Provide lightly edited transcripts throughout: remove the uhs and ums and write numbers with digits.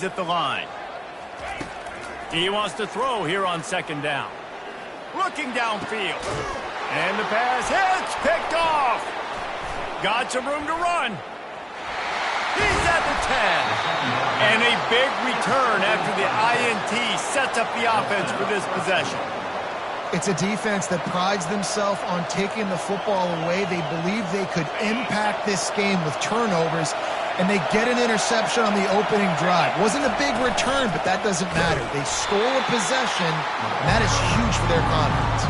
at the line. He wants to throw here on second down. Looking downfield. And the pass hits, picked off. Got some room to run. He's at the 10. And a big return after the INT sets up the offense for this possession. It's a defense that prides themselves on taking the football away. They believe they could impact this game with turnovers, and they get an interception on the opening drive. Wasn't a big return, but that doesn't matter. They stole a possession, and that is huge for their confidence.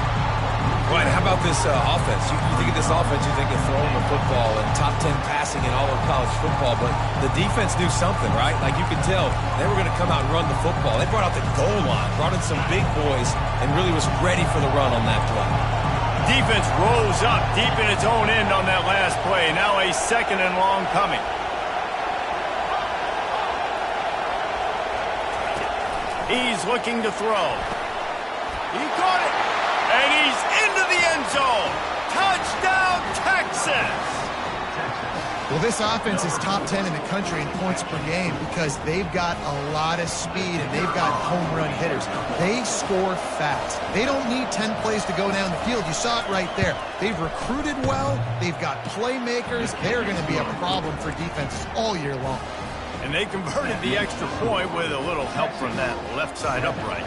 Right, how about this offense? You think of this offense, you think of throwing the football and top 10 passing in all of college football, but the defense knew something, right? Like you could tell they were going to come out and run the football. They brought out the goal line, brought in some big boys, and really was ready for the run on that play. Defense rose up deep in its own end on that last play. Now a second and long coming. He's looking to throw. He caught it. And he's into the end zone. Touchdown, Texas! Well, this offense is top 10 in the country in points per game because they've got a lot of speed and they've got home run hitters. They score fast. They don't need 10 plays to go down the field. You saw it right there. They've recruited well. They've got playmakers. They're going to be a problem for defenses all year long. And they converted the extra point with a little help from that left side upright.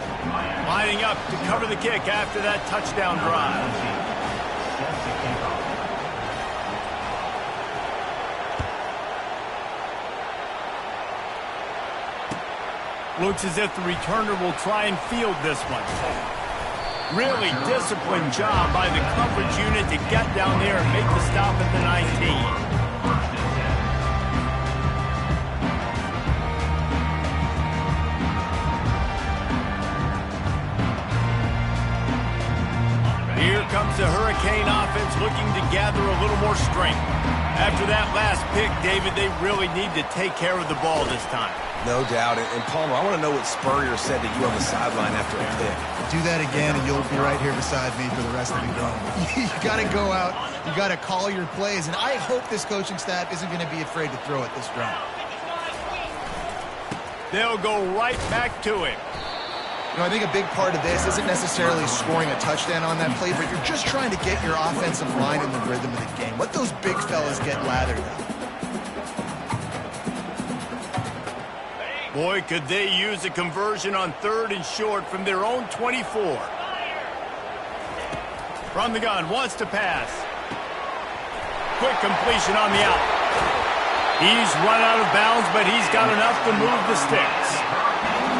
Lining up to cover the kick after that touchdown drive. Looks as if the returner will try and field this one. Really disciplined job by the coverage unit to get down there and make the stop at the 19. Here comes the Hurricane offense looking to gather a little more strength. After that last pick, David, they really need to take care of the ball this time. No doubt. And Palmer, I want to know what Spurrier said to you on the sideline after a pick. Do that again, and you'll be right here beside me for the rest of the game. You got to go out. You got to call your plays, and I hope this coaching staff isn't going to be afraid to throw at this drive. They'll go right back to it. You know, I think a big part of this isn't necessarily scoring a touchdown on that play, but you're just trying to get your offensive line in the rhythm of the game. Let those big fellas get lathered up. Boy, could they use a conversion on 3rd and short from their own 24. From the gun, wants to pass. Quick completion on the out. He's run out of bounds, but he's got enough to move the sticks.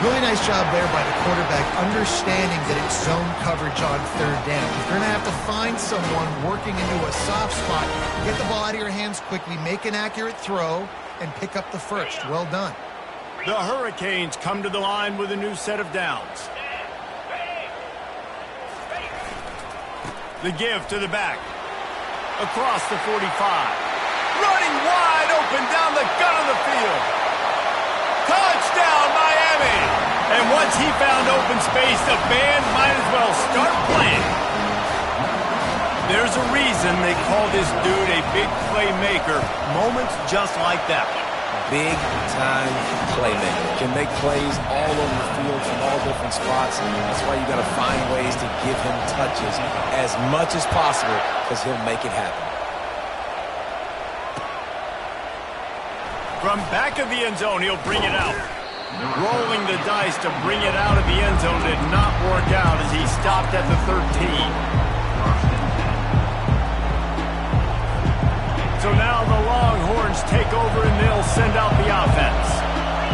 Really nice job there by the quarterback, understanding that it's zone coverage on 3rd down. If you're going to have to find someone working into a soft spot, get the ball out of your hands quickly, make an accurate throw, and pick up the first. Well done. The Hurricanes come to the line with a new set of downs. The give to the back. Across the 45. Running wide open down the gut of the field. Touchdown, Miami! And once he found open space, the band might as well start playing. There's a reason they call this dude a big playmaker. Moments just like that one. Big-time playmaker. Can make plays all over the field from all different spots. That's why you got to find ways to give him touches as much as possible because he'll make it happen. From back of the end zone, he'll bring it out. Rolling the dice to bring it out of the end zone did not work out as he stopped at the 13. So now the Longhorns take over and they'll send out the offense.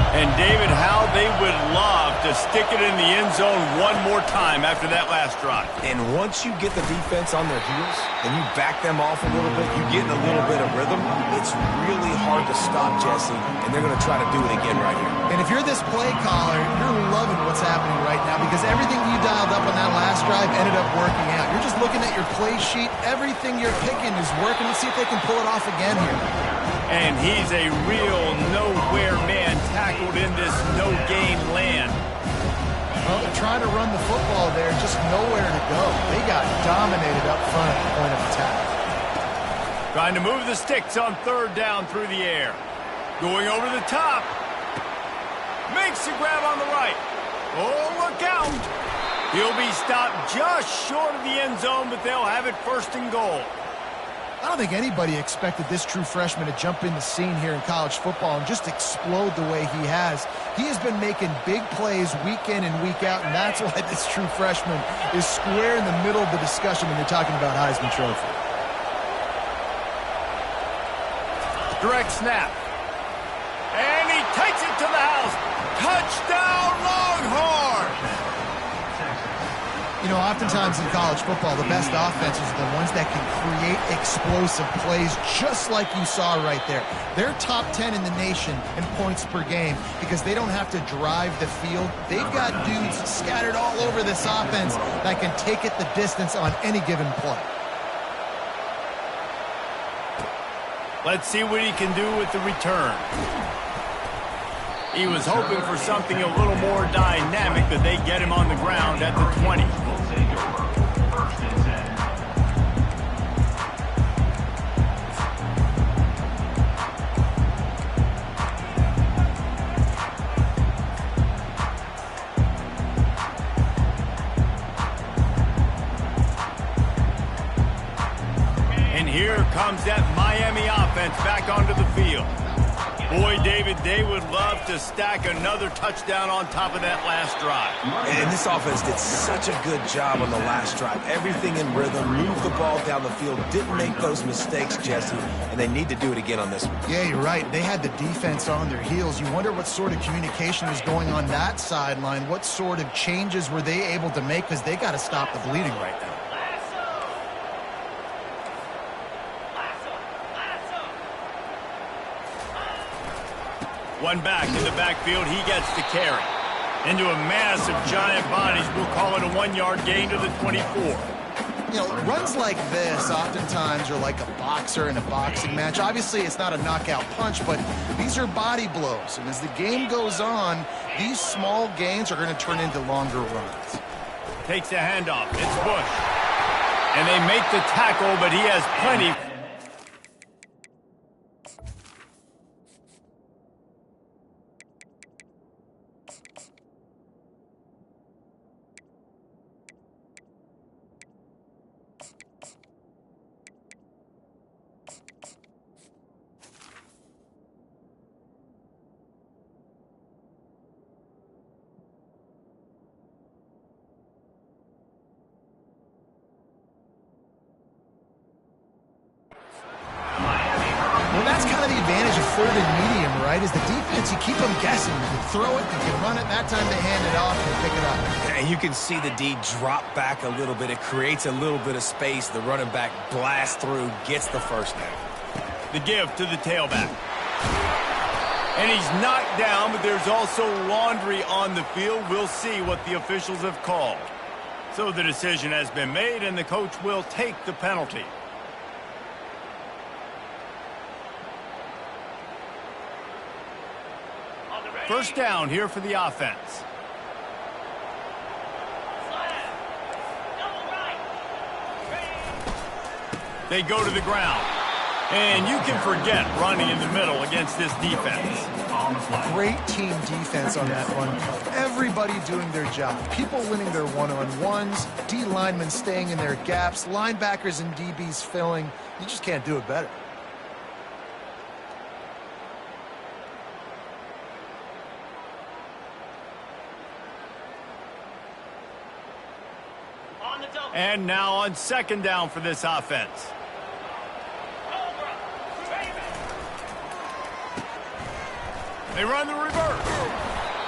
And David, how they would love to stick it in the end zone one more time after that last drive. And once you get the defense on their heels and you back them off a little bit, you get in a little bit of rhythm, it's really hard to stop, Jesse, and they're going to try to do it again right here. And if you're this play caller, you're loving what's happening right now because everything you dialed up on that last drive ended up working out. You're just looking at your play sheet. Everything you're picking is working. Let's see if they can pull it off again here. And he's a real nowhere man tackled in this no-gain land. Well, they're trying to run the football there, just nowhere to go. They got dominated up front at the point of attack. Trying to move the sticks on 3rd down through the air. Going over the top. Makes the grab on the right. Oh, look out. He'll be stopped just short of the end zone, but they'll have it first and goal. I don't think anybody expected this true freshman to jump in the scene here in college football and just explode the way he has. He has been making big plays week in and week out, and that's why this true freshman is square in the middle of the discussion when you're talking about Heisman Trophy. Direct snap. And he takes it to the house. Touchdown, Longhorns! You know, oftentimes in college football, the best offenses are the ones that can create explosive plays just like you saw right there. They're top 10 in the nation in points per game because they don't have to drive the field. They've got dudes scattered all over this offense that can take it the distance on any given play. Let's see what he can do with the return. He was hoping for something a little more dynamic, but they get him on the ground at the 20. And here comes that Miami offense back onto the field. Boy, David, they would love to stack another touchdown on top of that last drive. And this offense did such a good job on the last drive. Everything in rhythm, moved the ball down the field, didn't make those mistakes, Jesse, and they need to do it again on this one. Yeah, you're right. They had the defense on their heels. You wonder what sort of communication was going on that sideline. What sort of changes were they able to make because they got to stop the bleeding right now. One back in the backfield, he gets the carry. Into a mass of giant bodies, we'll call it a 1-yard gain to the 24. You know, runs like this oftentimes are like a boxer in a boxing match. Obviously, it's not a knockout punch, but these are body blows. And as the game goes on, these small gains are going to turn into longer runs. Takes the handoff. It's Bush. And they make the tackle, but he has plenty. Well, that's kind of the advantage of third and medium, right? Is the defense, you keep them guessing. You can throw it, you can run it, that time they hand it off and pick it up. And you can see the D drop back a little bit. It creates a little bit of space. The running back blasts through, gets the first down. The give to the tailback. And he's knocked down, but there's also laundry on the field. We'll see what the officials have called. So the decision has been made, and the coach will take the penalty. First down here for the offense. They go to the ground. And you can forget running in the middle against this defense. Great team defense on that one. Everybody doing their job. People winning their one-on-ones, D linemen staying in their gaps, linebackers and DBs filling. You just can't do it better. And now on second down for this offense. They run the reverse.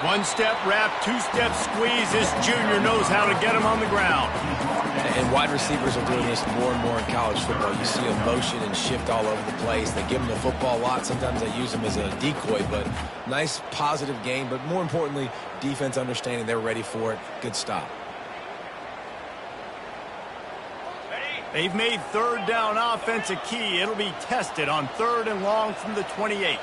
One-step wrap, two-step squeeze. This junior knows how to get him on the ground. And wide receivers are doing this more and more in college football. You see them motion and shift all over the place. They give them the football a lot. Sometimes they use them as a decoy, but nice, positive game. But more importantly, defense understanding they're ready for it. Good stop. They've made third down offense a key. It'll be tested on third and long from the 28.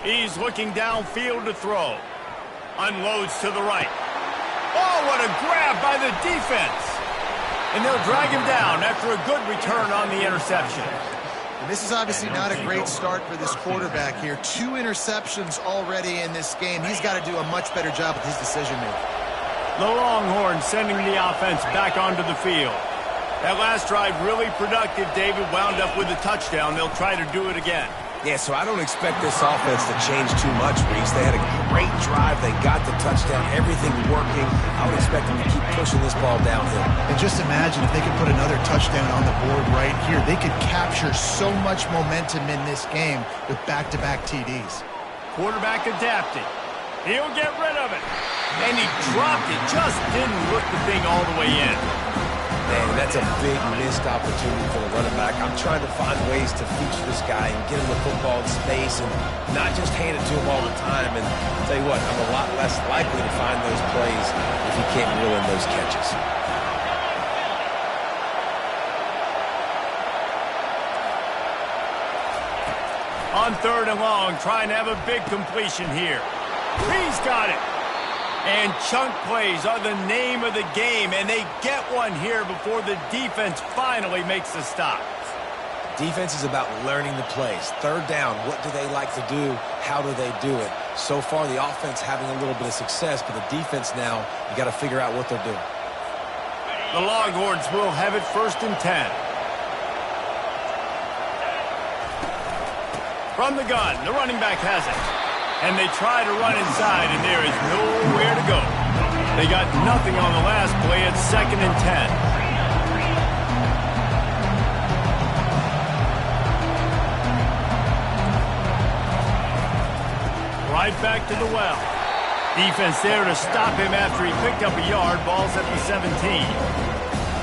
He's looking downfield to throw. Unloads to the right. Oh, what a grab by the defense. And they'll drag him down after a good return on the interception. And this is obviously not a great start for this quarterback here. 2 interceptions already in this game. He's got to do a much better job with his decision-making. The Longhorns sending the offense back onto the field. That last drive really productive. David wound up with a touchdown. They'll try to do it again. Yeah, so I don't expect this offense to change too much, Reese. They had a great drive. They got the touchdown. Everything working. I would expect them to keep pushing this ball downhill. And just imagine if they could put another touchdown on the board right here. They could capture so much momentum in this game with back-to-back TDs. Quarterback adapted. He'll get rid of it. And he dropped it. Just didn't look the thing all the way in. Man, that's a big missed opportunity for the running back. I'm trying to find ways to feature this guy and get him the football in space and not just hand it to him all the time. And I'll tell you what, I'm a lot less likely to find those plays if he can't reel in those catches. On 3rd and long, trying to have a big completion here. He's got it. And chunk plays are the name of the game, and they get one here before the defense finally makes the stop. Defense is about learning the plays. 3rd down, what do they like to do? How do they do it? So far, the offense having a little bit of success, but the defense now, you got to figure out what they're doing. The Longhorns will have it 1st and 10. From the gun, the running back has it. And they try to run inside, and there is nowhere to go. They got nothing on the last play. It's 2nd and 10. Right back to the well. Defense there to stop him after he picked up a yard. Ball's at the 17.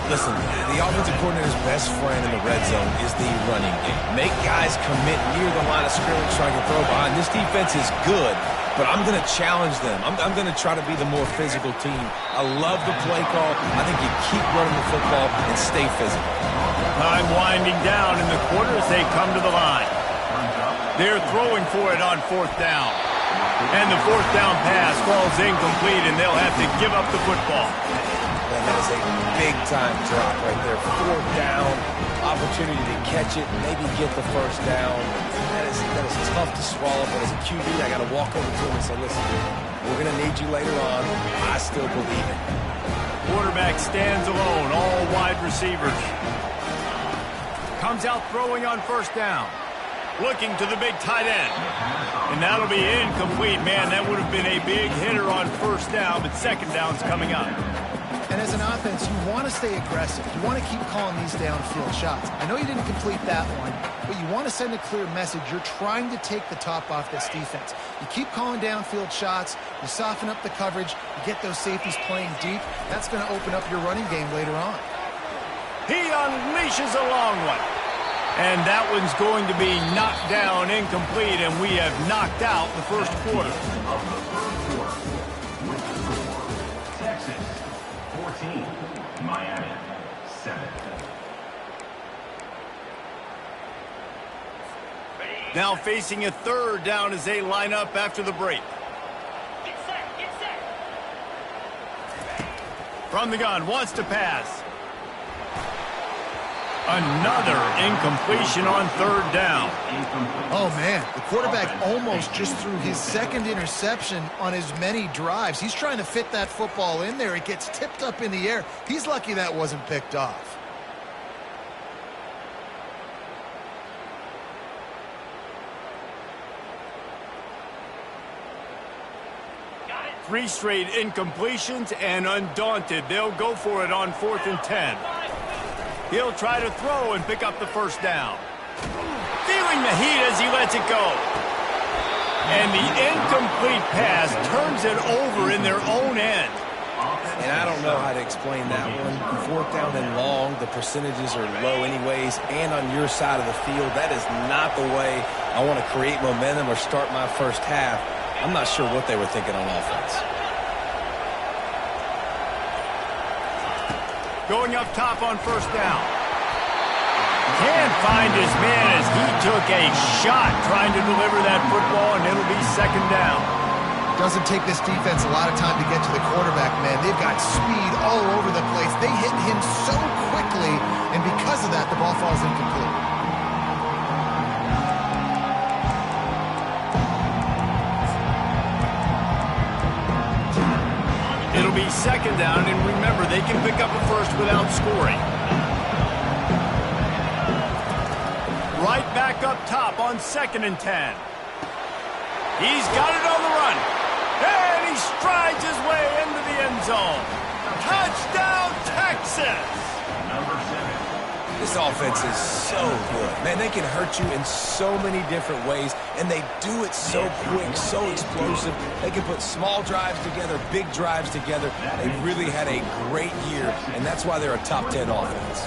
Listen, the offensive coordinator's best friend in the red zone is the running game. Make guys commit near the line of scrimmage so I can throw behind. This defense is good, but I'm going to challenge them. I'm going to try to be the more physical team. I love the play call. I think you keep running the football and stay physical. Time winding down in the quarter as they come to the line. They're throwing for it on 4th down. And the 4th down pass falls incomplete, and they'll have to give up the football. And that is a big-time drop right there. 4th down, opportunity to catch it, maybe get the 1st down. That is tough to swallow, but as a QB, I got to walk over to him and say, listen, we're going to need you later on. I still believe it. Quarterback stands alone, all wide receivers. Comes out throwing on 1st down. Looking to the big tight end. And that'll be incomplete. Man, that would have been a big hitter on 1st down, but 2nd down's coming up. And as an offense, you want to stay aggressive. You want to keep calling these downfield shots. I know you didn't complete that one, but you want to send a clear message. You're trying to take the top off this defense. You keep calling downfield shots. You soften up the coverage. You get those safeties playing deep. That's going to open up your running game later on. He unleashes a long one. And that one's going to be knocked down incomplete, and we have knocked out the 1st quarter. Texas 14, Miami 7. Now facing a 3rd down as they line up after the break. Get set. From the gun, wants to pass. Another incompletion on 3rd down. Oh, man, the quarterback almost just threw his 2nd interception on as many drives. He's trying to fit that football in there. It gets tipped up in the air. He's lucky that wasn't picked off. Three straight incompletions, and undaunted, they'll go for it on 4th and 10. He'll try to throw and pick up the 1st down. Feeling the heat as he lets it go. And the incomplete pass turns it over in their own end. And I don't know how to explain that one. 4th down and long, the percentages are low anyways, and on your side of the field, that is not the way I want to create momentum or start my 1st half. I'm not sure what they were thinking on offense. Going up top on 1st down. Can't find his man as he took a shot trying to deliver that football, and it'll be 2nd down. Doesn't take this defense a lot of time to get to the quarterback, man. They've got speed all over the place. They hit him so quickly, and because of that, the ball falls incomplete. It'll be second down, and remember, they can pick up a first without scoring. Right back up top on 2nd and 10. He's got it on the run. And he strides his way into the end zone. Touchdown, Texas! This offense is so good. Man, they can hurt you in so many different ways, and they do it so quick, so explosive. They can put small drives together, big drives together. They really had a great year, and that's why they're a top 10 offense.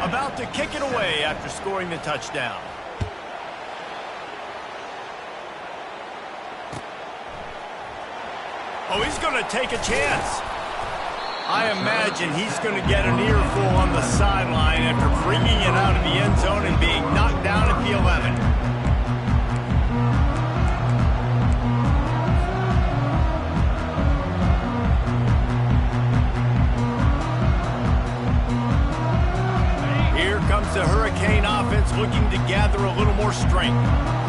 About to kick it away after scoring the touchdown. Oh, he's going to take a chance. I imagine he's going to get an earful on the sideline after bringing it out of the end zone and being knocked down at the 11. Here comes the Hurricane offense looking to gather a little more strength.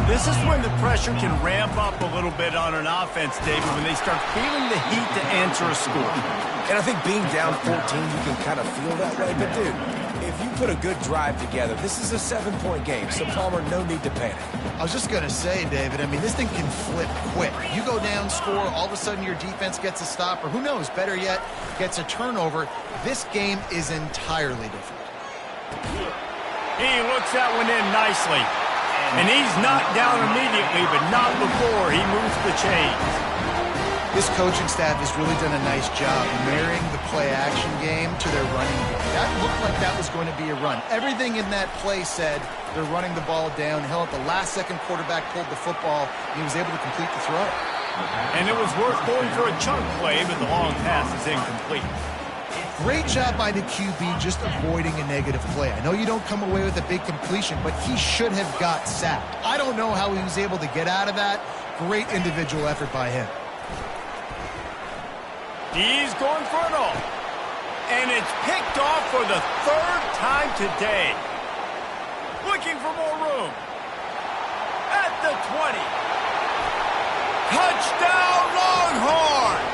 This is when the pressure can ramp up a little bit on an offense, David, when they start feeling the heat to answer a score. And I think being down 14, you can kind of feel that way. But, dude, if you put a good drive together, this is a 7-point game. So, Palmer, no need to panic. I was just going to say, David, I mean, this thing can flip quick. You go down, score, all of a sudden your defense gets a stop, or who knows, better yet, gets a turnover. This game is entirely different. He looks that one in nicely. And he's knocked down immediately, but not before he moves the chains. This coaching staff has really done a nice job marrying the play-action game to their running game. That looked like that was going to be a run. Everything in that play said they're running the ball downhill. At the last second, quarterback pulled the football. He was able to complete the throw. And it was worth going for a chunk play, but the long pass is incomplete. Great job by the QB just avoiding a negative play. I know you don't come away with a big completion, but he should have got sacked. I don't know how he was able to get out of that. Great individual effort by him. He's going for it all. And it's picked off for the 3rd time today. Looking for more room. At the 20. Touchdown, Longhorns!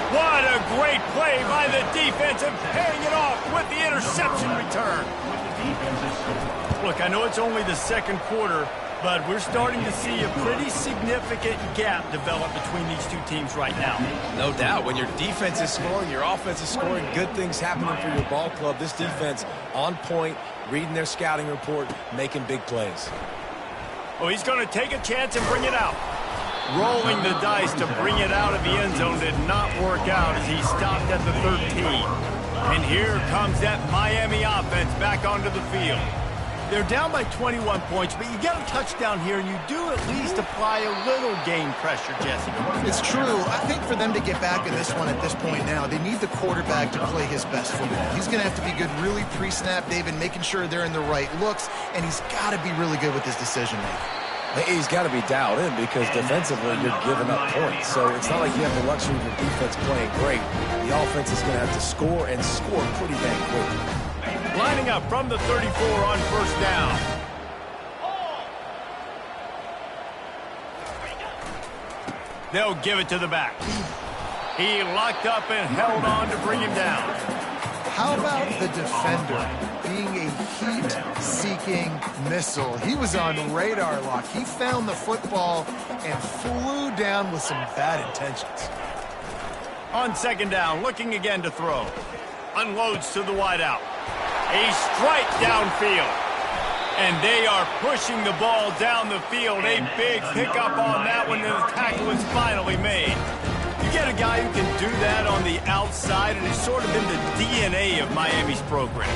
What a great play by the defense and paying it off with the interception return. Look, I know it's only the 2nd quarter, but we're starting to see a pretty significant gap develop between these two teams right now. No doubt. When your defense is scoring, your offense is scoring, good things happening for your ball club. This defense on point, reading their scouting report, making big plays. Oh, he's going to take a chance and bring it out. Rolling the dice to bring it out of the end zone did not work out as he stopped at the 13. And here comes that Miami offense back onto the field. They're down by 21 points, but you get a touchdown here, and you do at least apply a little game pressure, Jesse. It's true. I think for them to get back in this one at this point now, they need the quarterback to play his best football. He's going to have to be good really pre-snap, David, making sure they're in the right looks, and he's got to be really good with his decision-making. He's got to be dialed in because defensively you're giving up points. So it's not like you have the luxury of your defense playing great. The offense is going to have to score and score pretty dang quick. Lining up from the 34 on 1st down. They'll give it to the back. He locked up and held on to bring him down. How about the defender being a heat-seeking missile? He was on radar lock. He found the football and flew down with some bad intentions. On 2nd down, looking again to throw. Unloads to the wideout. A strike downfield. And they are pushing the ball down the field. A big pickup on that one, and the tackle was finally made. You get a guy who can do that on the outside, and it's sort of in the DNA of Miami's program.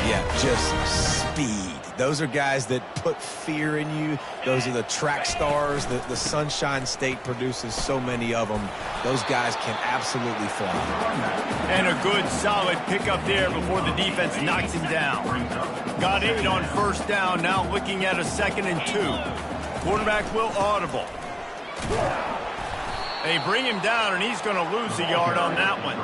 Yeah, just speed. Those are guys that put fear in you. Those are the track stars. The Sunshine State produces so many of them. Those guys can absolutely fly. And a good, solid pickup there before the defense knocks him down. Got 8 on 1st down, now looking at a 2nd and 2. Quarterback will audible. They bring him down, and he's going to lose a yard on that one.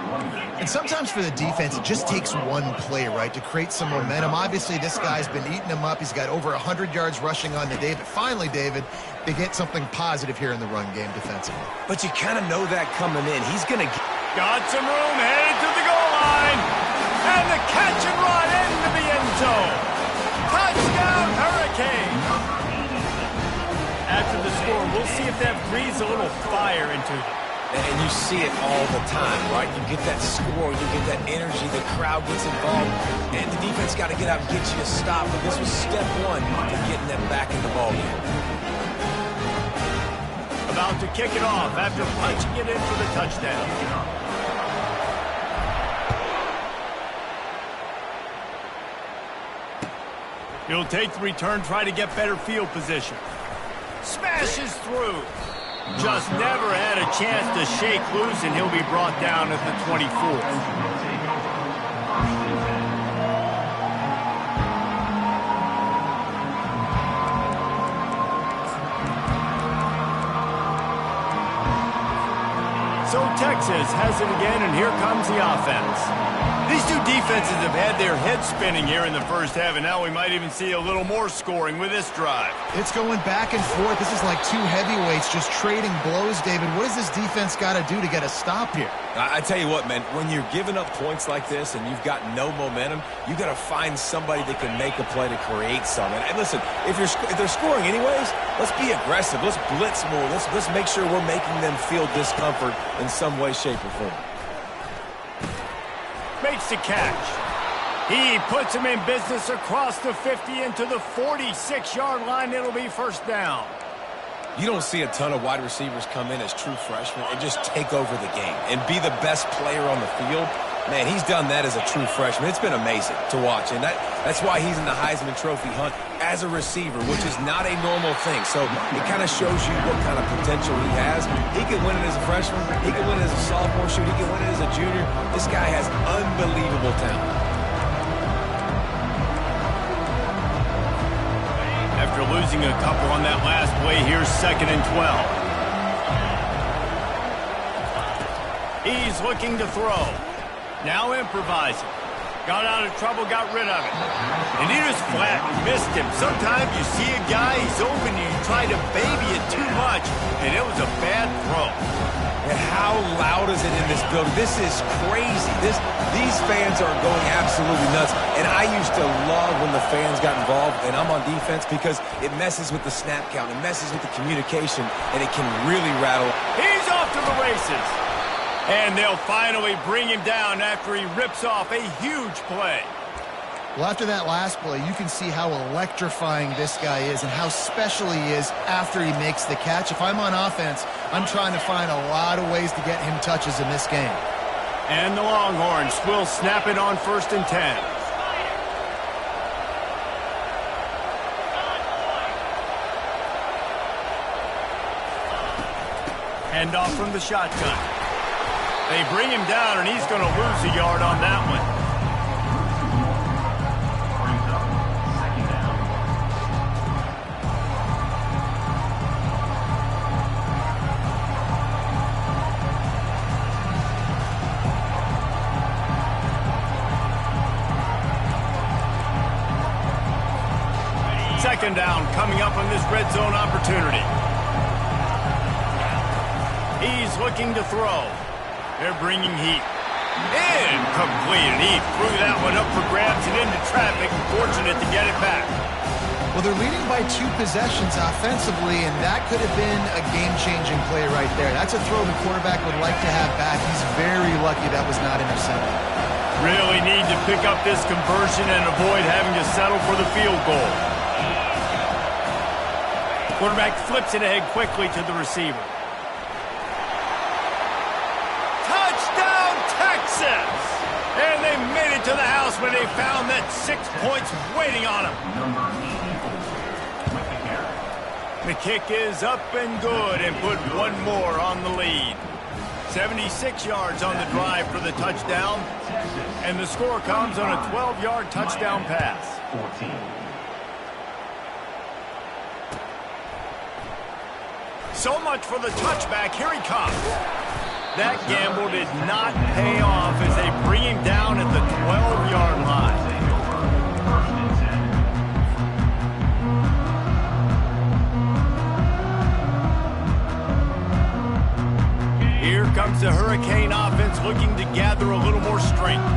And sometimes for the defense, it just takes one play, right, to create some momentum. Obviously, this guy's been eating them up. He's got over 100 yards rushing on the day. But finally, David, they get something positive here in the run game defensively. But you kind of know that coming in. He's going to... Got some room, headed to the goal line. And the catch and run into the end zone. Touchdown, Hurricane. After the score, we'll see if that breathes a little fire into them. And you see it all the time, right? You get that score, you get that energy, the crowd gets involved, and the defense got to get out and get you a stop. But this was step one to getting them back in the ballgame. About to kick it off after punching it in for the touchdown. He'll take the return, try to get better field position. Smashes through. Just never had a chance to shake loose, and he'll be brought down at the 24. So Texas has it again, and here comes the offense. These two defenses have had their heads spinning here in the first half, and now we might even see a little more scoring with this drive. It's going back and forth. This is like two heavyweights just trading blows, David. What does this defense got to do to get a stop here? I tell you what, man, when you're giving up points like this and you've got no momentum, you got to find somebody that can make a play to create something. And listen, if they're scoring anyways, let's be aggressive. Let's blitz more. Let's make sure we're making them feel discomfort in some way, shape, or form. Makes the catch. He puts him in business across the 50 into the 46-yard line. It'll be first down. You don't see a ton of wide receivers come in as true freshmen and just take over the game and be the best player on the field. Man, he's done that as a true freshman. It's been amazing to watch, and that's why he's in the Heisman Trophy hunt as a receiver, which is not a normal thing. So it kind of shows you what kind of potential he has. He can win it as a freshman. He can win it as a sophomore. Shoot, he can win it as a junior. This guy has unbelievable talent. After losing a couple on that last play, here's 2nd and 12. He's looking to throw. Now improvising. Got out of trouble, got rid of it. And he just flat missed him. Sometimes you see a guy, he's open, and you try to baby it too much, and it was a bad throw. And how loud is it in this building? This is crazy. These fans are going absolutely nuts. And I used to love when the fans got involved, and I'm on defense because it messes with the snap count. It messes with the communication, and it can really rattle. He's off to the races. And they'll finally bring him down after he rips off a huge play. Well, after that last play, you can see how electrifying this guy is and how special he is after he makes the catch. If I'm on offense, I'm trying to find a lot of ways to get him touches in this game. And the Longhorns will snap it on 1st and 10. Hand off from the shotgun. They bring him down, and he's going to lose a yard on that one. Second down coming up on this red zone opportunity. He's looking to throw. They're bringing heat. Incomplete, and he threw that one up for grabs and into traffic. Fortunate to get it back. Well, they're leading by 2 possessions offensively, and that could have been a game-changing play right there. That's a throw the quarterback would like to have back. He's very lucky that was not intercepted. Really need to pick up this conversion and avoid having to settle for the field goal. Quarterback flips it ahead quickly to the receiver. And they made it to the house when they found that 6 points waiting on them. The kick is up and good and put one more on the lead. 76 yards on the drive for the touchdown. And the score comes on a 12-yard touchdown pass. 14. So much for the touchback. Here he comes. That gamble did not pay off as they bring him down at the 12-yard line. Here comes the Hurricane offense looking to gather a little more strength.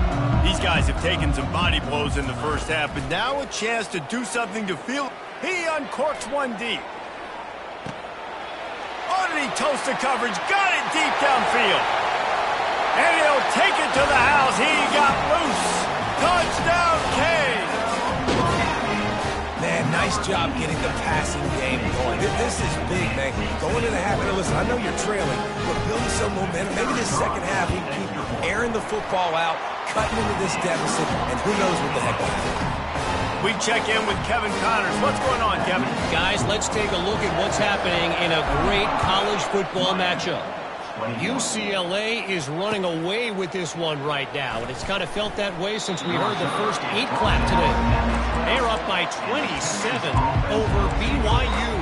These guys have taken some body blows in the first half, but now a chance to do something to feel. He uncorks one deep. Oh, did he toast the coverage? Got it deep downfield. And he'll take it to the house. He got loose. Touchdown, Kane. Man, nice job getting the passing game going. This is big, man. Going into the half, and listen, I know you're trailing, but building some momentum. Maybe this second half, we can keep airing the football out, cutting into this deficit, and who knows what the heck will happen. We check in with Kevin Connors. What's going on, Kevin? Guys, let's take a look at what's happening in a great college football matchup. UCLA is running away with this one right now, and it's kind of felt that way since we heard the first 8 clap today. They're up by 27 over BYU.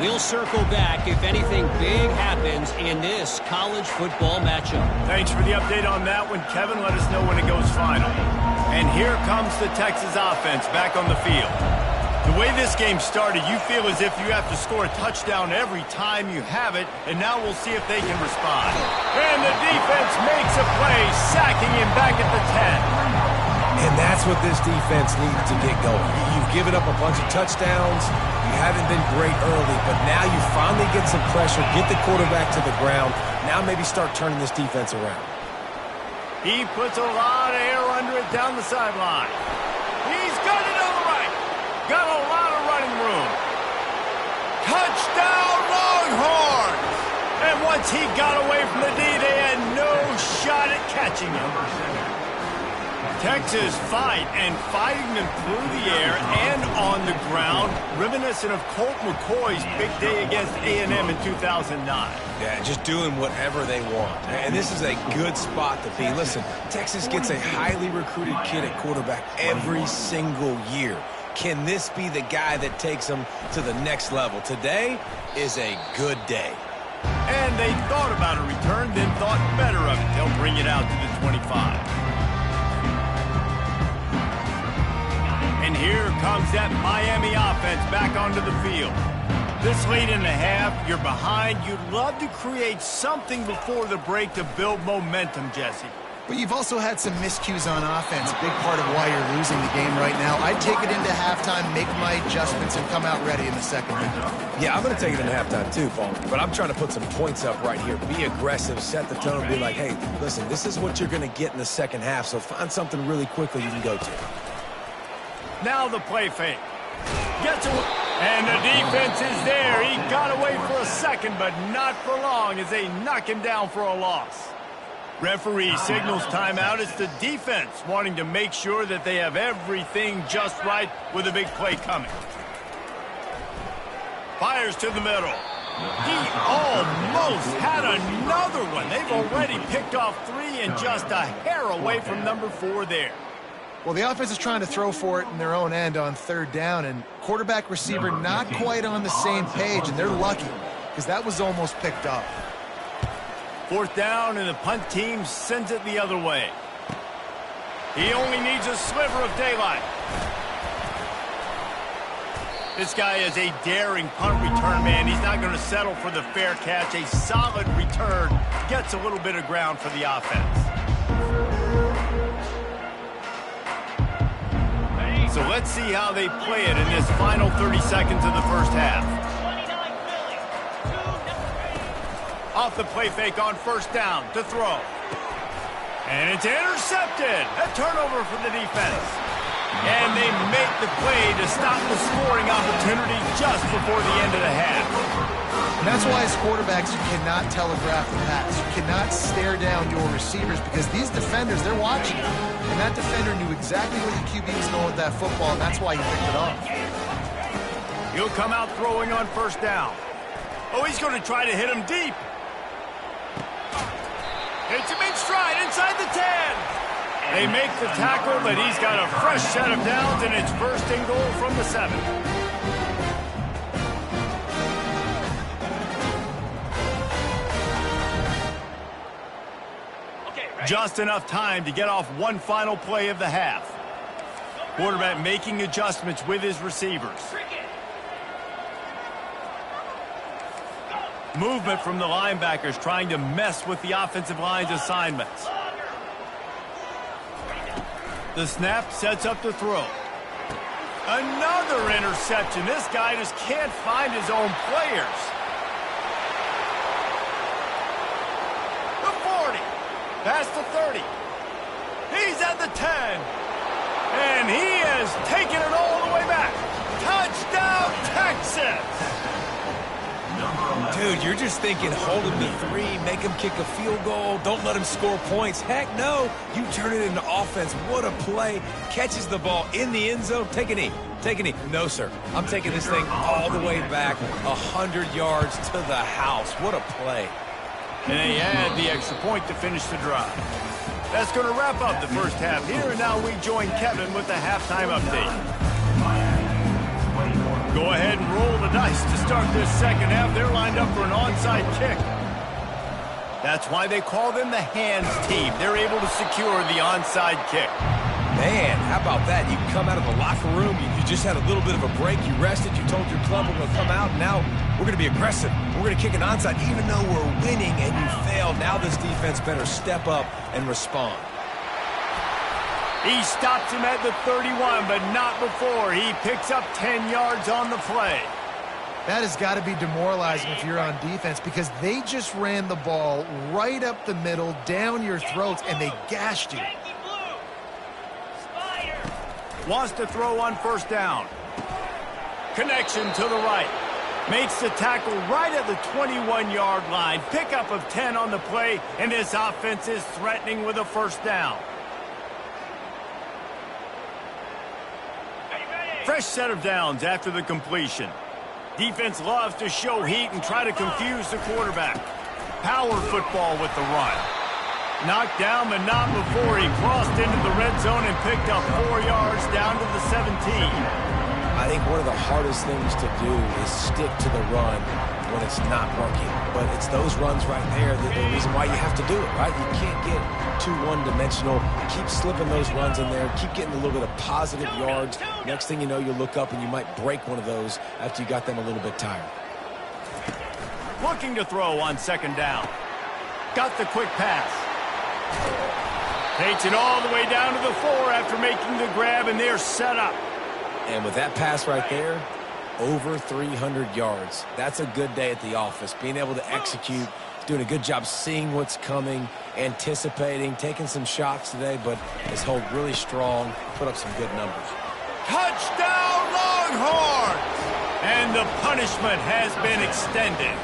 We'll circle back if anything big happens in this college football matchup. Thanks for the update on that one, Kevin. Let us know when it goes final. And here comes the Texas offense back on the field. The way this game started, you feel as if you have to score a touchdown every time you have it, and now we'll see if they can respond. And the defense makes a play, sacking him back at the 10. And that's what this defense needs to get going. You've given up a bunch of touchdowns. You haven't been great early, but now you finally get some pressure, get the quarterback to the ground. Now maybe start turning this defense around. He puts a lot of air under it down the sideline. He's got it on the right. Got a lot of running room. Touchdown, Longhorns! And once he got away from the D, they had no shot at catching him. Texas fighting them through the air and on the ground, reminiscent of Colt McCoy's big day against A&M in 2009. Yeah, just doing whatever they want. And this is a good spot to be. Listen, Texas gets a highly recruited kid at quarterback every single year. Can this be the guy that takes them to the next level? Today is a good day. And they thought about a return, then thought better of it. They'll bring it out to the 25. And here comes that Miami offense back onto the field. This late in the half, you're behind. You'd love to create something before the break to build momentum, Jesse. But you've also had some miscues on offense, big part of why you're losing the game right now. I'd take it into halftime, make my adjustments, and come out ready in the second half. Yeah, I'm going to take it into halftime too, Paul. But I'm trying to put some points up right here. Be aggressive, set the tone, be like, hey, listen, this is what you're going to get in the second half, so find something really quickly you can go to. Now the play fake. Gets away. And the defense is there. He got away for a second, but not for long as they knock him down for a loss. Referee signals timeout. It's the defense wanting to make sure that they have everything just right with a big play coming. Fires to the middle. He almost had another one. They've already picked off 3 and just a hair away from number 4 there. Well, the offense is trying to throw for it in their own end on third down, and quarterback receiver not quite on the same page, and they're lucky because that was almost picked up. 4th down, and the punt team sends it the other way. He only needs a sliver of daylight. This guy is a daring punt return man. He's not going to settle for the fair catch. A solid return gets a little bit of ground for the offense. So let's see how they play it in this final 30 seconds of the first half. Off the play fake on 1st down to throw. And it's intercepted. A turnover for the defense. And they make the play to stop the scoring opportunity just before the end of the half. And that's why as quarterbacks, you cannot telegraph the pass. You cannot stare down your receivers because these defenders, they're watching you. And that defender knew exactly what your QB was going with that football, and that's why he picked it off. He'll come out throwing on 1st down. Oh, he's going to try to hit him deep. Hits him in stride inside the 10. They make the tackle, but he's got a fresh set of downs, and it's 1st and goal from the 7. Just enough time to get off one final play of the half. Quarterback making adjustments with his receivers. Movement from the linebackers trying to mess with the offensive line's assignments. The snap sets up the throw. Another interception. This guy just can't find his own players. The 40. Past the 30. He's at the 10. And he has taken it all the way back. Touchdown, Texas! Dude, you're just thinking, hold him to 3, make him kick a field goal, don't let him score points. Heck no, you turn it into offense. What a play. Catches the ball in the end zone. Take a knee. Take a knee. No, sir. I'm taking this thing all the way back 100 yards to the house. What a play. And they add the extra point to finish the drive. That's going to wrap up the first half here, and now we join Kevin with the halftime update. Go ahead and roll the dice to start this second half. They're lined up for an onside kick. That's why they call them the hands team. They're able to secure the onside kick. Man, how about that? You come out of the locker room, you just had a little bit of a break, you rested, you told your club we're going to come out, and now we're going to be aggressive. We're going to kick an onside even though we're winning and you failed. Now this defense better step up and respond. He stops him at the 31, but not before. He picks up 10 yards on the play. That has got to be demoralizing if you're on defense because they just ran the ball right up the middle, down your throats, and they gashed you. Wants to throw on first down. Connection to the right. Makes the tackle right at the 21-yard line. Pickup of 10 on the play, and this offense is threatening with a first down. Fresh set of downs after the completion. Defense loves to show heat and try to confuse the quarterback. Power football with the run. Knocked down, but not before he crossed into the red zone and picked up 4 yards down to the 17. I think one of the hardest things to do is stick to the run when it's not working. But it's those runs right there that the reason why you have to do it, right? You can't get too one-dimensional. Keep slipping those runs in there. Keep getting a little bit of positive yards. Next thing you know, you look up and you might break one of those after you got them a little bit tired. Looking to throw on second down. Got the quick pass. Takes it all the way down to the 4 after making the grab, and they're set up. And with that pass right there, over 300 yards. That's a good day at the office. Being able to execute, doing a good job seeing what's coming, anticipating, taking some shots today, but has held really strong, put up some good numbers. Touchdown, Longhorns! And the punishment has been extended.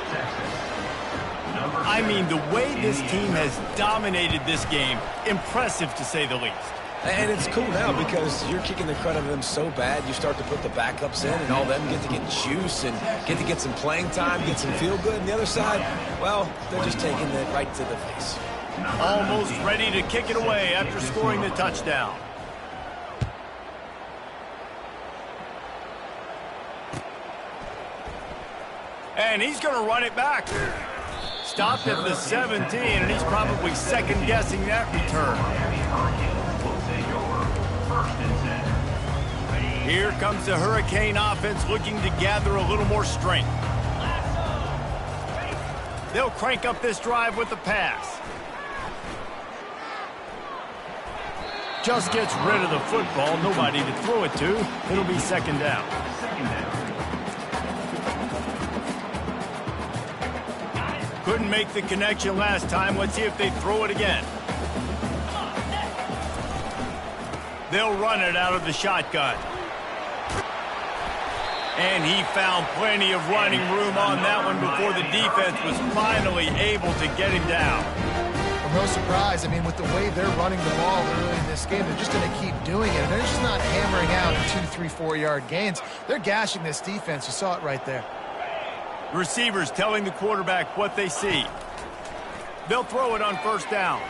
I mean, the way this team has dominated this game, impressive to say the least. And it's cool now because you're kicking the crud out of them so bad, you start to put the backups in and all them get to get juice and get to get some playing time, get some feel good. And the other side, well, they're just taking it right to the face. Almost ready to kick it away after scoring the touchdown. And he's going to run it back. Stopped at the 17, and he's probably second-guessing that return. Here comes the Hurricane offense looking to gather a little more strength. They'll crank up this drive with the pass. Just gets rid of the football. Nobody to throw it to. It'll be second down. Couldn't make the connection last time. Let's see if they throw it again. They'll run it out of the shotgun. And he found plenty of running room on that one before the defense was finally able to get him down. Well, no surprise. I mean, with the way they're running the ball early in this game, they're just going to keep doing it. And they're just not hammering out 2, 3, 4-yard gains. They're gashing this defense. You saw it right there. Receivers telling the quarterback what they see. They'll throw it on first down.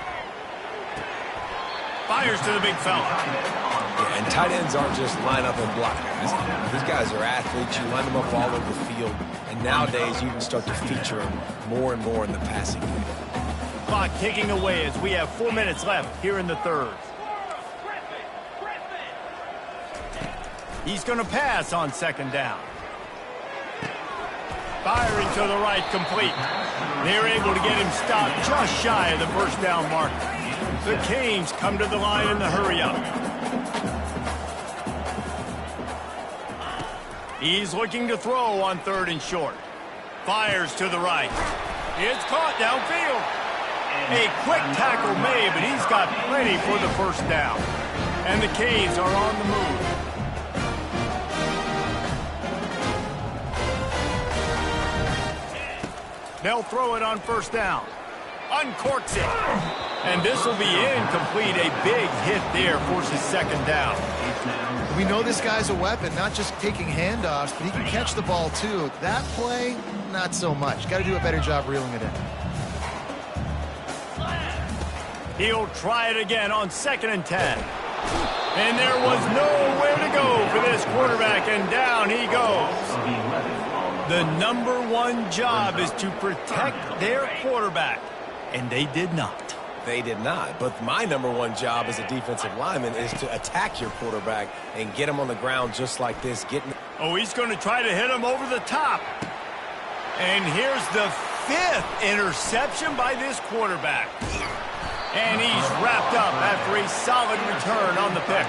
Fires to the big fella. Yeah, and tight ends aren't just line up and block guys. These guys are athletes. You line them up all over the field. And nowadays, you can start to feature them more and more in the passing game. Clock ticking away as we have 4 minutes left here in the third. He's going to pass on second down. Firing to the right, complete. They're able to get him stopped just shy of the first down mark. The Canes come to the line in the hurry-up. He's looking to throw on third and short. Fires to the right. It's caught downfield. A quick tackle made, but he's got plenty for the first down. And the Canes are on the move. They'll throw it on first down. Uncorks it. And this will be incomplete. A big hit there forces second down. We know this guy's a weapon, not just taking handoffs, but he can catch the ball too. That play, not so much. Got to do a better job reeling it in. He'll try it again on 2nd and 10. And there was nowhere to go for this quarterback, and down he goes. The number one job is to protect their quarterback, and they did not. They did not. But my number one job as a defensive lineman is to attack your quarterback and get him on the ground just like this. Oh, he's going to try to hit him over the top. And here's the 5th interception by this quarterback. And he's wrapped up after a solid return on the pick.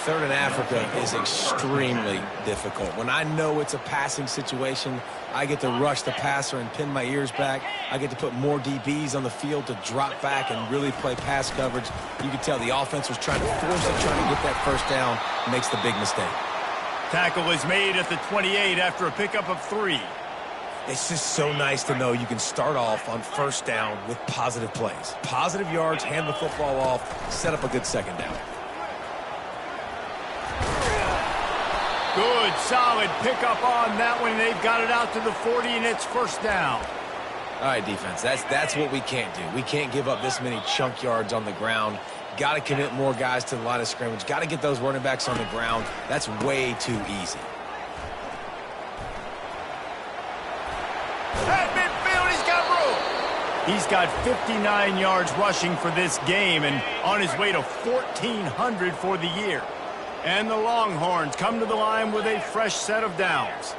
Third in Africa is extremely difficult. When I know it's a passing situation, I get to rush the passer and pin my ears back. I get to put more DBs on the field to drop back and really play pass coverage. You can tell the offense was trying to force it, trying to get that first down, makes the big mistake. Tackle is made at the 28 after a pickup of 3. It's just so nice to know you can start off on first down with positive plays. Positive yards, hand the football off, set up a good second down. Good, solid pickup on that one. They've got it out to the 40, and it's first down. All right, defense, that's what we can't do. We can't give up this many chunk yards on the ground. Got to commit more guys to the line of scrimmage. Got to get those running backs on the ground. That's way too easy. At midfield, he's got room. He's got 59 yards rushing for this game and on his way to 1,400 for the year. And the Longhorns come to the line with a fresh set of downs.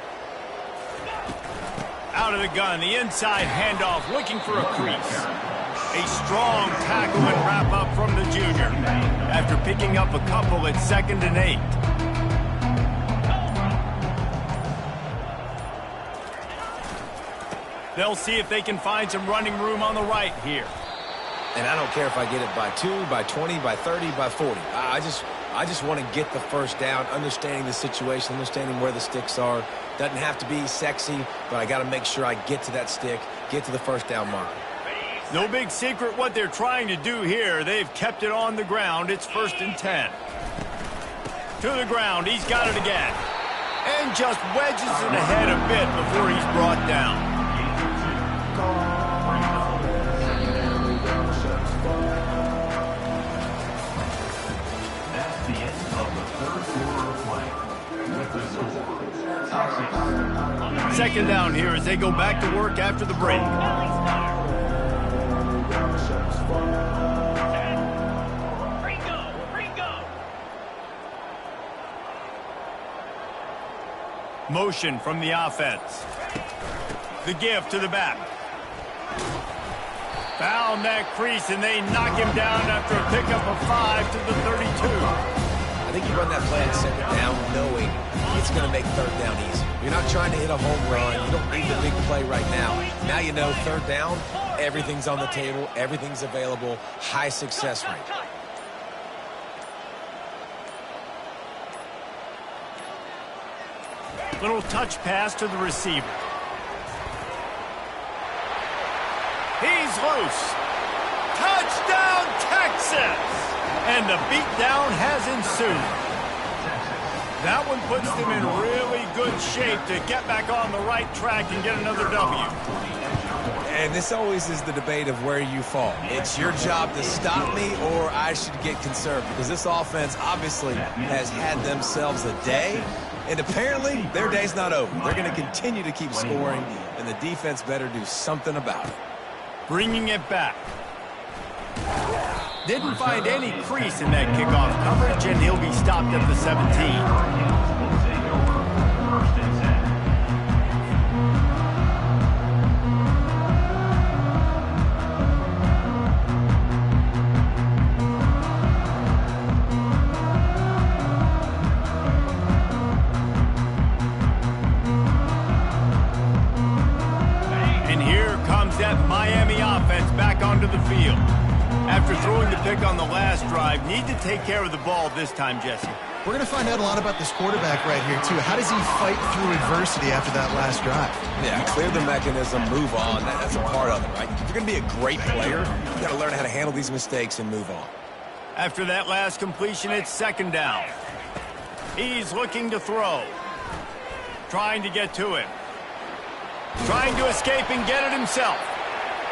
Out of the gun, the inside handoff, looking for a crease. A strong tackle and wrap up from the junior after picking up a couple at 2nd and 8. They'll see if they can find some running room on the right here. And I don't care if I get it by 2, by 20, by 30, by 40. I just want to get the first down, understanding the situation, understanding where the sticks are. Doesn't have to be sexy, but I got to make sure I get to that stick, get to the first down marker. No big secret what they're trying to do here. They've kept it on the ground. It's 1st and 10. To the ground. He's got it again. And just wedges it ahead a bit before he's brought down. That's the end of the third quarter of play. With the score, 2nd down here as they go back to work after the break. Motion from the offense. The give to the back. Found that crease, and they knock him down after a pickup of 5 to the 32. I think you run that play and second down knowing it's going to make third down easy. You're not trying to hit a home run. You don't need the big play right now. Now you know third down, everything's on the table, everything's available, high success rate. Little touch pass to the receiver. He's loose. Touchdown, Texas! And the beatdown has ensued. That one puts them in really good shape to get back on the right track and get another W. And this always is the debate of where you fall. It's your job to stop me, or I should get conserved, because this offense obviously has had themselves a day, and apparently their day's not over. They're going to continue to keep scoring, and the defense better do something about it. Bringing it back. Didn't find any crease in that kickoff coverage, and he'll be stopped at the 17. Miami offense back onto the field. After throwing the pick on the last drive, need to take care of the ball this time, Jesse. We're going to find out a lot about this quarterback right here, too. How does he fight through adversity after that last drive? Yeah, clear the mechanism, move on. That's a part of it, right? If you're going to be a great player, you got to learn how to handle these mistakes and move on. After that last completion, it's second down. He's looking to throw. Trying to get to it. Trying to escape and get it himself.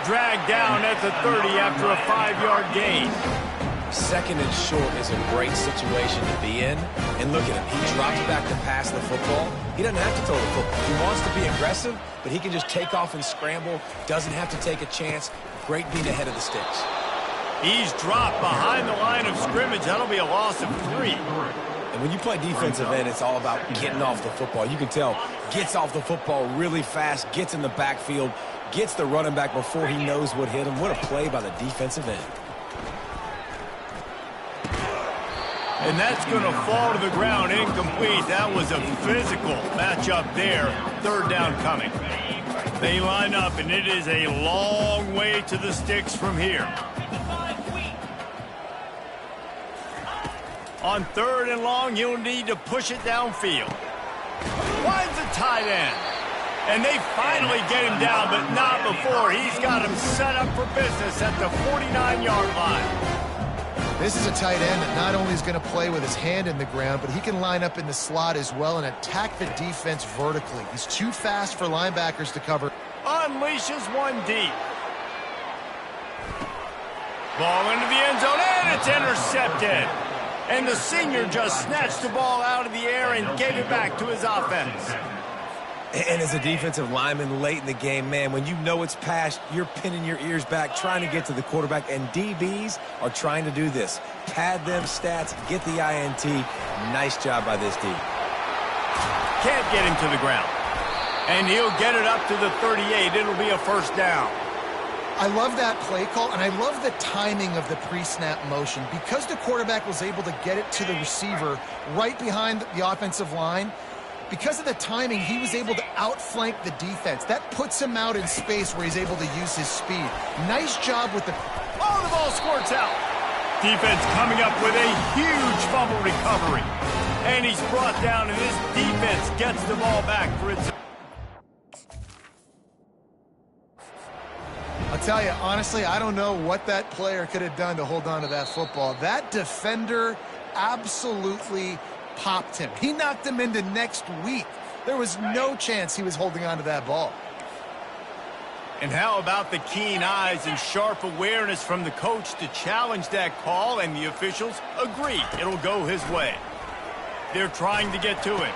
Dragged down at the 30 after a 5-yard gain. Second and short is a great situation to be in. And look at him. He drops back to pass the football. He doesn't have to throw the football. He wants to be aggressive, but he can just take off and scramble. Doesn't have to take a chance. Great being ahead of the sticks. He's dropped behind the line of scrimmage. That'll be a loss of 3. And when you play defensive end, it's all about getting off the football. You can tell, gets off the football really fast, gets in the backfield, gets the running back before he knows what hit him. What a play by the defensive end. And that's going to fall to the ground incomplete. That was a physical matchup there. Third down coming. They line up, and it is a long way to the sticks from here. On third and long, you'll need to push it downfield. Finds a tight end. And they finally get him down, but not before. He's got him set up for business at the 49-yard line. This is a tight end that not only is going to play with his hand in the ground, but he can line up in the slot as well and attack the defense vertically. He's too fast for linebackers to cover. Unleashes one deep. Ball into the end zone, and it's intercepted. And the senior just snatched the ball out of the air and gave it back to his offense. And as a defensive lineman late in the game, man, when you know it's past, you're pinning your ears back, trying to get to the quarterback, and DBs are trying to do this. Pad them stats, get the INT. Nice job by this D. Can't get him to the ground. And he'll get it up to the 38. It'll be a first down. I love that play call, and I love the timing of the pre-snap motion. Because the quarterback was able to get it to the receiver right behind the offensive line, because of the timing, he was able to outflank the defense. That puts him out in space where he's able to use his speed. Nice job with the... Oh, the ball squirts out. Defense coming up with a huge fumble recovery. And he's brought down, and this defense gets the ball back for its... I'll tell you, honestly, I don't know what that player could have done to hold on to that football. That defender absolutely popped him. He knocked him into next week. There was no chance he was holding on to that ball. And how about the keen eyes and sharp awareness from the coach to challenge that call, and the officials agree it'll go his way. They're trying to get to it.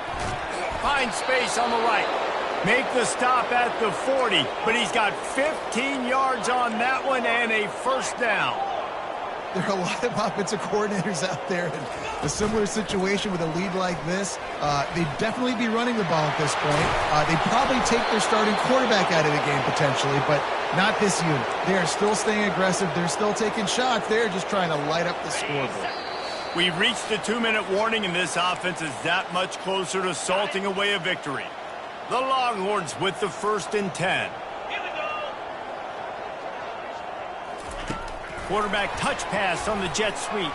Find space on the right. Make the stop at the 40, but he's got 15 yards on that one and a first down. There are a lot of offensive coordinators out there in a similar situation with a lead like this. They'd definitely be running the ball at this point. They'd probably take their starting quarterback out of the game potentially, but not this unit. They are still staying aggressive. They're still taking shots. They're just trying to light up the scoreboard. We've reached the 2-minute warning, and this offense is that much closer to salting away a victory. The Longhorns with the 1st and 10. Quarterback touch pass on the jet sweep.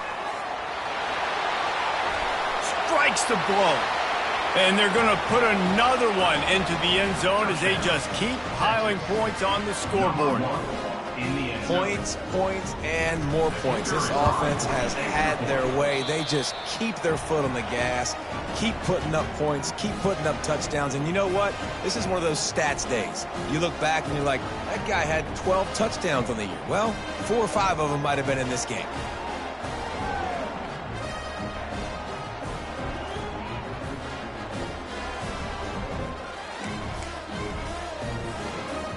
Strikes the blow. And they're going to put another one into the end zone as they just keep piling points on the scoreboard. Points, points, and more points. This offense has had their way. They just keep their foot on the gas, keep putting up points, keep putting up touchdowns. And you know what? This is one of those stats days. You look back and you're like, that guy had 12 touchdowns on the year. Well, 4 or 5 of them might have been in this game.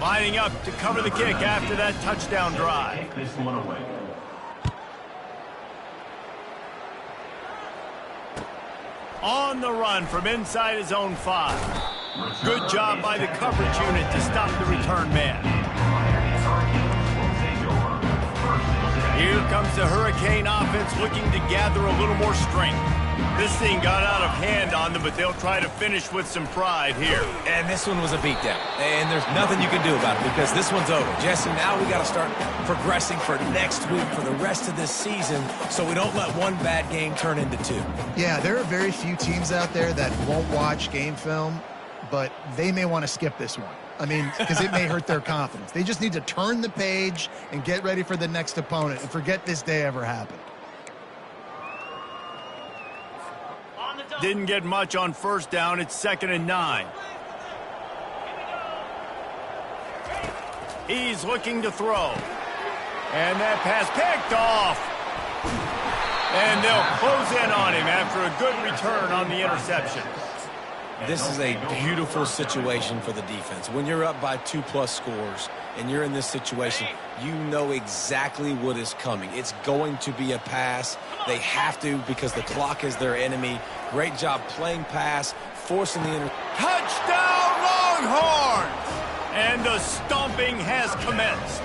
Lining up to cover the kick after that touchdown drive. Take this one away. On the run from inside his own 5. Good job by the coverage unit to stop the return man. Here comes the Hurricane offense looking to gather a little more strength. This thing got out of hand on them, but they'll try to finish with some pride here. And this one was a beatdown. And there's nothing you can do about it because this one's over. Jesse, now we got to start progressing for next week for the rest of this season so we don't let one bad game turn into 2. Yeah, there are very few teams out there that won't watch game film, but they may want to skip this one. I mean, because it may hurt their confidence. They just need to turn the page and get ready for the next opponent and forget this day ever happened. Didn't get much on first down. It's 2nd and 9. He's looking to throw. And that pass picked off. And they'll close in on him after a good return on the interception. This is a beautiful situation for the defense. When you're up by 2+ scores and you're in this situation, you know exactly what is coming. It's going to be a pass. They have to because the clock is their enemy. Great job playing pass, forcing the touchdown Longhorns! And the stomping has commenced.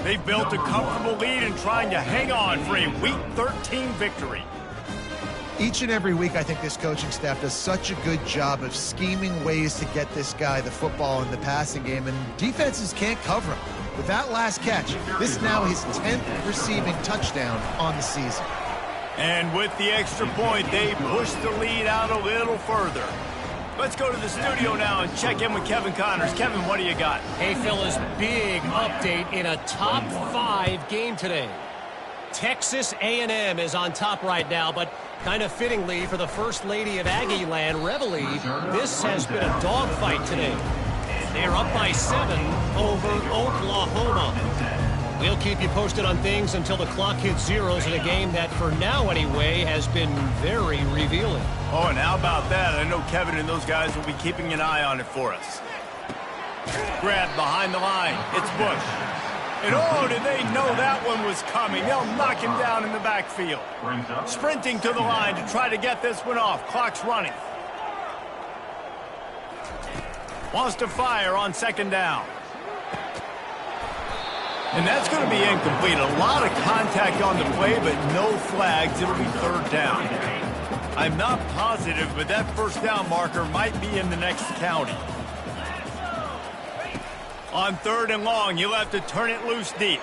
They've built a comfortable lead and trying to hang on for a Week 13 victory. Each and every week, I think this coaching staff does such a good job of scheming ways to get this guy the football in the passing game, and defenses can't cover him. With that last catch, this is now his 10th receiving touchdown on the season. And with the extra point, they push the lead out a little further. Let's go to the studio now and check in with Kevin Connors. Kevin, what do you got? Hey, fellas, big update in a top 5 game today. Texas A&M is on top right now, but kind of fittingly for the First Lady of Aggie Land, Reveille, this has been a dogfight today. They're up by 7 over Oklahoma. We'll keep you posted on things until the clock hits zeros in a game that, for now anyway, has been very revealing. Oh, and how about that? I know Kevin and those guys will be keeping an eye on it for us. Grab behind the line. It's Bush. And oh, did they know that one was coming? They'll knock him down in the backfield. Sprinting to the line to try to get this one off. Clock's running. Wants to fire on 2nd down. And that's going to be incomplete. A lot of contact on the play, but no flags. It'll be 3rd down. I'm not positive, but that 1st down marker might be in the next county. On 3rd and long, you'll have to turn it loose deep.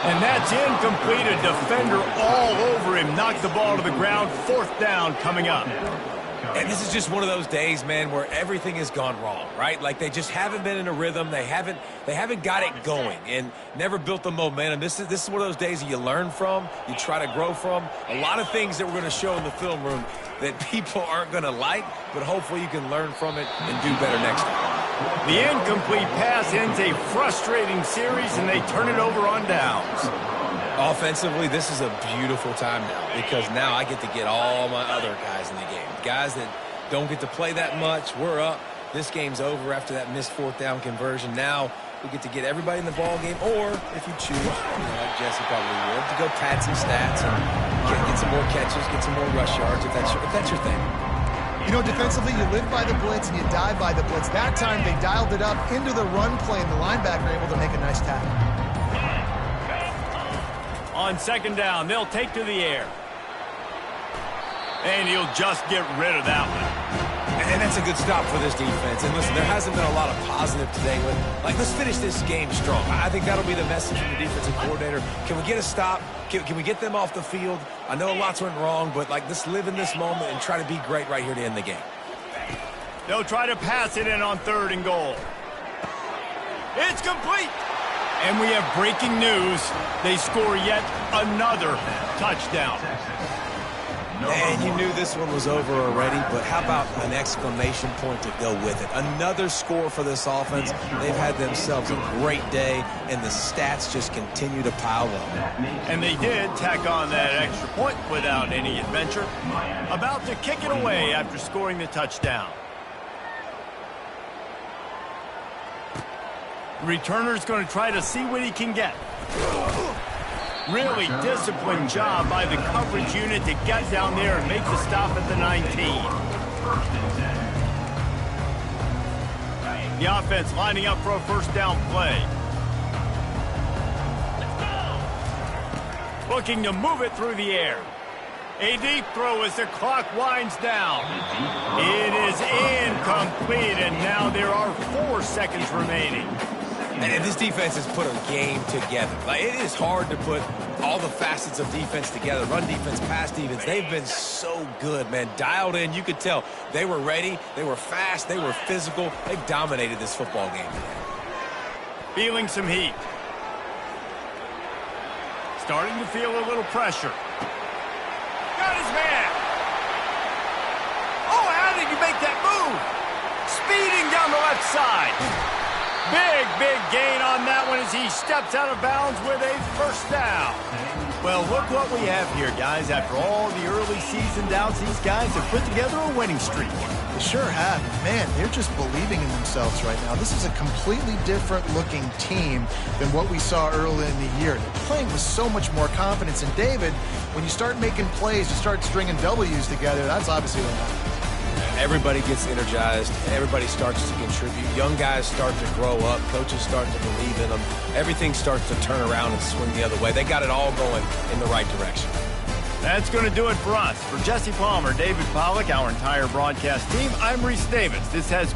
And that's incomplete. A defender all over him. Knocked the ball to the ground. 4th down coming up. And this is just one of those days, man, where everything has gone wrong, right? Like they just haven't been in a rhythm. They haven't got it going and never built the momentum. This is one of those days that you learn from, you try to grow from. A lot of things that we're going to show in the film room that people aren't going to like, but hopefully you can learn from it and do better next time. The incomplete pass ends a frustrating series, and they turn it over on downs. Offensively, this is a beautiful time now because now I get to get all my other guys in the game. Guys that don't get to play that much, we're up. This game's over after that missed 4th down conversion. Now we get to get everybody in the ball game, or if you choose, like Jesse probably would, to go pad some stats and get some more catches, get some more rush yards if that's your thing. You know, defensively, you live by the blitz and you die by the blitz. That time, they dialed it up into the run play, and the linebacker able to make a nice tackle. On 2nd down, they'll take to the air. And he'll just get rid of that one. And that's a good stop for this defense. And listen, there hasn't been a lot of positive today, but let's finish this game strong. I think that'll be the message from the defensive coordinator. Can we get a stop? Can we get them off the field? I know lots went wrong, but let's live in this moment and try to be great right here to end the game. They'll try to pass it in on 3rd and goal. It's complete. And we have breaking news. They score yet another touchdown. And you knew this one was over already, but how about an exclamation point to go with it? Another score for this offense. They've had themselves a great day, and the stats just continue to pile up. And they did tack on that extra point without any adventure. About to kick it away after scoring the touchdown. Returner's going to try to see what he can get. Really disciplined job by the coverage unit to get down there and make the stop at the 19. The offense lining up for a first down play. Looking to move it through the air. A deep throw as the clock winds down. It is incomplete, and now there are 4 seconds remaining. And this defense has put a game together. Like, it is hard to put all the facets of defense together. Run defense, pass defense. They've been so good, man. Dialed in. You could tell they were ready. They were fast. They were physical. They've dominated this football game today. Feeling some heat. Starting to feel a little pressure. Got his man. Oh, how did you make that move? Speeding down the left side. Big gain on that one as he steps out of bounds with a first down. Well, look what we have here, guys. After all the early season doubts, these guys have put together a winning streak. They sure have. Man, they're just believing in themselves right now. This is a completely different-looking team than what we saw early in the year. They're playing with so much more confidence. And, David, when you start making plays, you start stringing W's together, that's obviously what happens. Everybody gets energized. Everybody starts to contribute. Young guys start to grow up. Coaches start to believe in them. Everything starts to turn around and swing the other way. They got it all going in the right direction. That's going to do it for us. For Jesse Palmer, David Pollack, our entire broadcast team, I'm Reese Davis. This has